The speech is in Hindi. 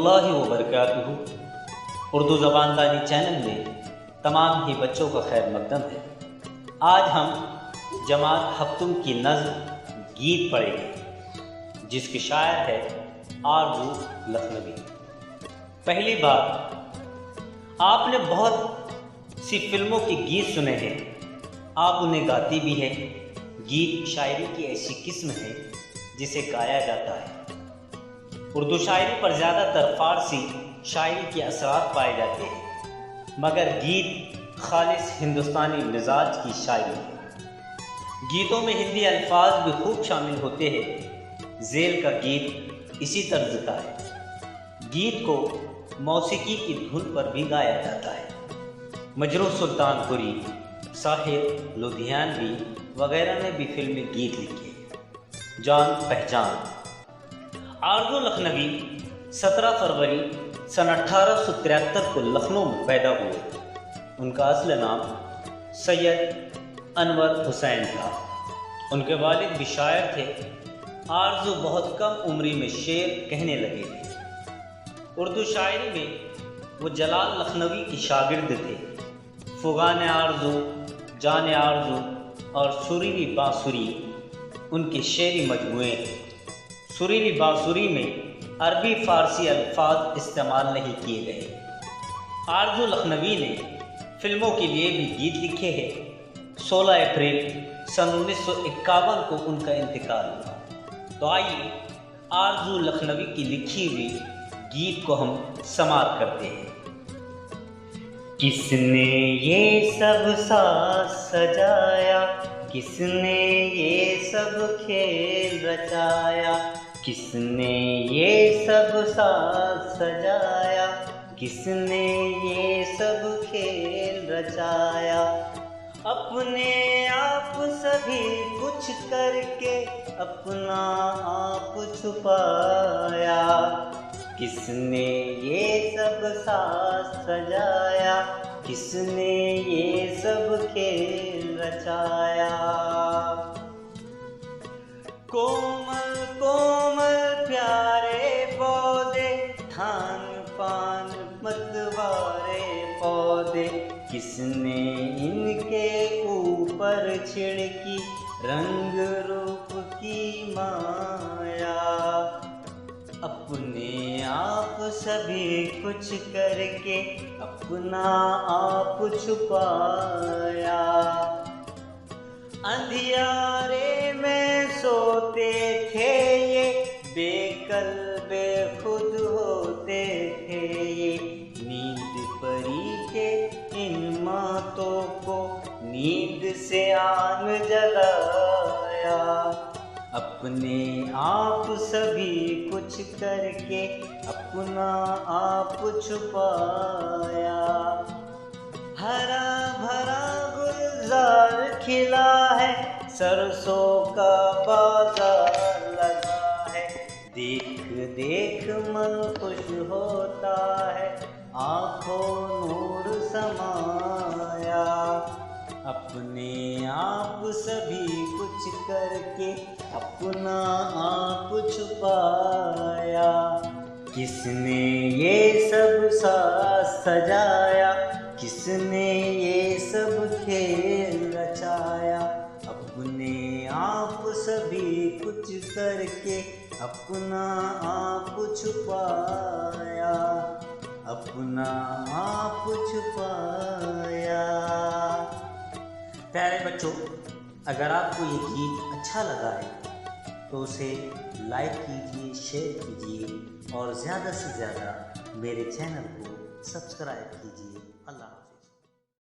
रहमतुल्लाहि व बरकातुहू। उर्दू ज़बान दानी चैनल में तमाम ही बच्चों का खैर मकदम है। आज हम जमात हफ्तुम की नज़्म गीत पढ़ेंगे जिसकी शायर है आरज़ू लखनवी। पहली बात, आपने बहुत सी फिल्मों के गीत सुने हैं, आप उन्हें गाती भी हैं। गीत शायरी की ऐसी किस्म है जिसे गाया जाता है। उर्दू शायरी पर ज़्यादातर फ़ारसी शायरी के असरात पाए जाते हैं, मगर गीत खालिस हिंदुस्तानी मिजाज की शायरी है। गीतों में हिंदी अल्फाज भी खूब शामिल होते हैं। ज़ेल का गीत इसी तर्ज का है। गीत को मौसीकी की धुन पर भी गाया जाता है। मजरूह सुल्तानपुरी, साहिर लुधियानवी वगैरह ने भी फिल्मी गीत लिखे। जान पहचान। आरज़ू लखनवी 17 फरवरी सन 1873 को लखनऊ में पैदा हुए। उनका असल नाम सैयद अनवर हुसैन था। उनके वालिद भी शायर थे। आरज़ू बहुत कम उम्री में शेर कहने लगे थे। उर्दू शायरी में वो जलाल लखनवी के शागिर्द थे। फुगान आरज़ू, जान आरज़ू और सुरीली बांसुरी उनके शेरी मजमूए हैं। सुरीली बांसुरी में अरबी फ़ारसी अल्फाज इस्तेमाल नहीं किए गए। आरज़ू लखनवी ने फिल्मों के लिए भी गीत लिखे हैं। 16 अप्रैल सन 1951 को उनका इंतकाल हुआ। तो आइए आरज़ू लखनवी की लिखी हुई गीत को हम समाअत करते हैं। किसने ये सब साज सजाया, किसने ये सब खेल रचाया, किसने ये सब साज सजाया, किसने ये सब खेल रचाया। अपने आप सभी कुछ करके अपना आप छुपाया। किसने ये सब साज सजाया, किसने ये सब खेल रचाया। कोमल कोमल प्यारे पौधे, थान पान मतवारे पौधे, किसने इनके ऊपर छिड़की रंग रूप की माया। अपने आप सभी कुछ करके अपना आप छुपाया। अंधियारे में सोते थे ये, बेकल बेखुद होते थे ये। नींद परी के इन मातों को नींद से आन जगाया। अपने आप सभी कुछ करके अपना आप छुपाया। हरा भरा गुलजार खिला है, सरसों का बाजार लगा है। देख देख मन खुश होता है, आंखों नूर समाया। अपने आप सभी कुछ करके अपना आप छुपाया। किसने ये सब साज सजाया, किसने ये सब खेल रचाया। अपने आप सभी कुछ करके अपना आप छुपाया। अपना आप छुपाया। प्यारे बच्चों, अगर आपको ये गीत अच्छा लगा है तो उसे लाइक कीजिए, शेयर कीजिए और ज़्यादा से ज़्यादा मेरे चैनल को सब्सक्राइब कीजिए। अल्लाह हाफ़िज़।